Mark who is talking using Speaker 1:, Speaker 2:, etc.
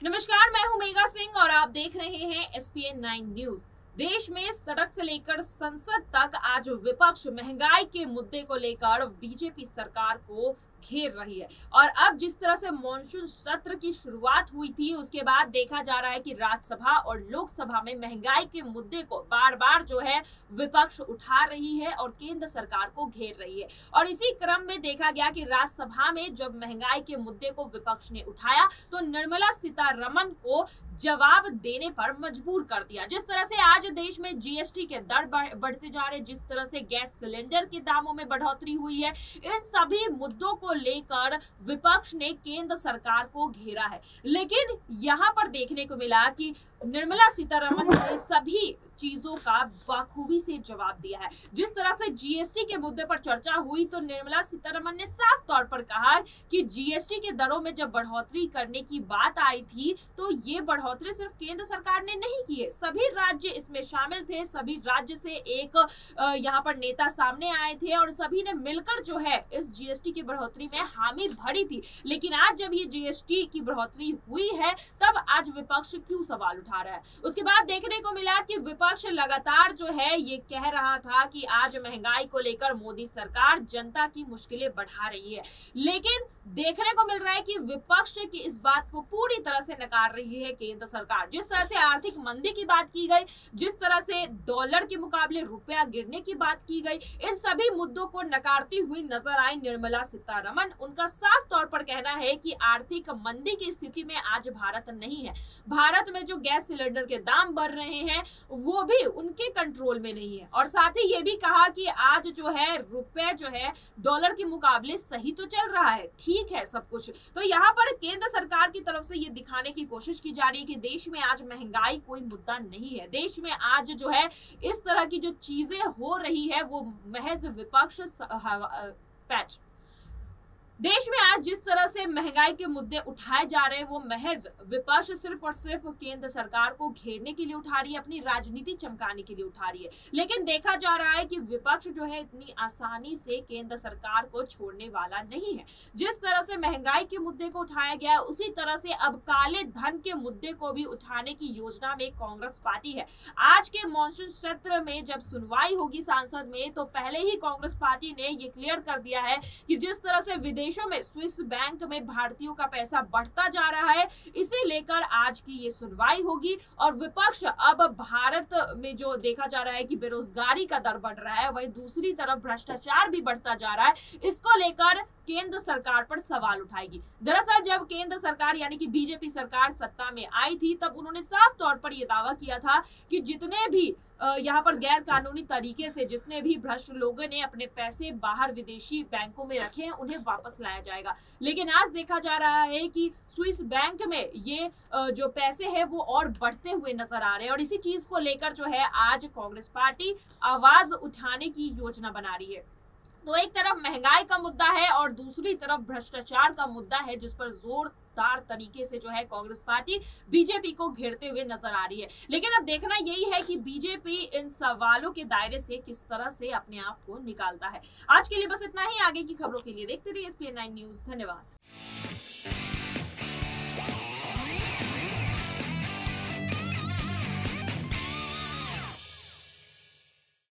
Speaker 1: नमस्कार, मैं हूं मेगा सिंह और आप देख रहे हैं एसपीएन 9 न्यूज। देश में सड़क से लेकर संसद तक आज विपक्ष महंगाई के मुद्दे को लेकर बीजेपी सरकार को घेर रही है। और अब जिस तरह से मॉनसून सत्र की शुरुआत हुई थी, उसके बाद देखा जा रहा है कि राज्यसभा और लोकसभा में महंगाई के मुद्दे को बार बार जो है विपक्ष उठा रही है और केंद्र सरकार को घेर रही है। और इसी क्रम में देखा गया कि राज्यसभा में जब महंगाई के मुद्दे को विपक्ष ने उठाया तो निर्मला सीतारमण को जवाब देने पर मजबूर कर दिया। जिस तरह से आज देश में जीएसटी के दर बढ़ते जा रहे, जिस तरह से गैस सिलेंडर के दामों में बढ़ोतरी हुई है, इन सभी मुद्दों को लेकर विपक्ष ने केंद्र सरकार को घेरा है। लेकिन यहां पर देखने को मिला कि निर्मला सीतारमण ने सभी चीजों का बखूबी से जवाब दिया है। जिस तरह से जीएसटी के मुद्दे पर चर्चा हुई तो निर्मला सीतारमण ने साफ तौर पर कहा कि जीएसटी के दरों में जब बढ़ोतरी करने की बात आई थी तो ये बढ़ोतरी सिर्फ केंद्र सरकार ने नहीं की है, सभी राज्य इसमें शामिल थे। सभी राज्य से एक यहाँ पर नेता सामने आए थे और सभी ने मिलकर जो है इस जीएसटी की बढ़ोतरी में हामी भरी थी। लेकिन आज जब ये जीएसटी की बढ़ोतरी हुई है तब आज विपक्ष क्यों सवाल उठा रहा है। उसके बाद देखने को मिला कि विपक्ष लगातार जो है ये कह रहा था कि आज महंगाई को लेकर मोदी सरकार जनता की मुश्किलें बढ़ा रही है। लेकिन देखने को मिल रहा है कि विपक्ष की इस बात को पूरी तरह से नकार रही है केंद्र सरकार। जिस तरह से आर्थिक मंदी की बात की गई, जिस तरह से डॉलर के मुकाबले रुपया गिरने की बात की गई, इन सभी मुद्दों को नकारती हुई नजर आई निर्मला सीतारमण। उनका साफ तौर पर कहना है कि आर्थिक मंदी की स्थिति में आज भारत नहीं है। भारत में जो गैस सिलेंडर के दाम बढ़ रहे हैं वो भी उनके कंट्रोल में नहीं है। और साथ ही ये भी कहा कि आज जो है रुपए जो है डॉलर के मुकाबले सही तो चल रहा है, ठीक है सब कुछ। तो यहाँ पर केंद्र सरकार की तरफ से ये दिखाने की कोशिश की जा रही है कि देश में आज महंगाई कोई मुद्दा नहीं है। देश में आज जो है इस तरह की जो चीजें हो रही है वो महज विपक्ष पैच। देश में आज जिस तरह से महंगाई के मुद्दे उठाए जा रहे हैं वो महज विपक्ष सिर्फ और सिर्फ केंद्र सरकार को घेरने के लिए उठा रही है, अपनी राजनीति चमकाने के लिए उठा रही है। लेकिन देखा जा रहा है कि विपक्ष जो है इतनी आसानी से केंद्र सरकार को छोड़ने वाला नहीं है। जिस तरह से महंगाई के मुद्दे को उठाया गया है उसी तरह से अब काले धन के मुद्दे को भी उठाने की योजना में कांग्रेस पार्टी है। आज के मॉनसून सत्र में जब सुनवाई होगी संसद में तो पहले ही कांग्रेस पार्टी ने ये क्लियर कर दिया है कि जिस तरह से विदेशों में स्विस बैंक में भारतीयों का पैसा बढ़ता जा रहा है, इसे लेकर आज की ये सुनवाई होगी। और विपक्ष अब भारत में जो देखा जा रहा है कि बेरोजगारी का दर बढ़ रहा है, वही दूसरी तरफ भ्रष्टाचार भी बढ़ता जा रहा है, इसको लेकर केंद्र सरकार पर सवाल उठाएगी। दरअसल जब केंद्र सरकार यानी कि बीजेपी सरकार सत्ता में आई थी तब उन्होंने साफ तौर पर यह दावा किया था कि जितने भी यहाँ पर गैर कानूनी तरीके से जितने भी भ्रष्ट लोगों ने अपने पैसे बाहर विदेशी बैंकों में रखे हैं उन्हें वापस लाया जाएगा। लेकिन आज देखा जा रहा है कि स्विस बैंक में ये जो पैसे हैं वो और बढ़ते हुए नजर आ रहे हैं। और इसी चीज को लेकर जो है आज कांग्रेस पार्टी आवाज उठाने की योजना बना रही है। तो एक तरफ महंगाई का मुद्दा है और दूसरी तरफ भ्रष्टाचार का मुद्दा है, जिस पर जोरदार तरीके से जो है कांग्रेस पार्टी बीजेपी को घेरते हुए नजर आ रही है। लेकिन अब देखना यही है कि बीजेपी इन सवालों के दायरे से किस तरह से अपने आप को निकालता है। आज के लिए बस इतना ही। आगे की खबरों के लिए देखते रहिए एसपीएन 9 न्यूज। धन्यवाद।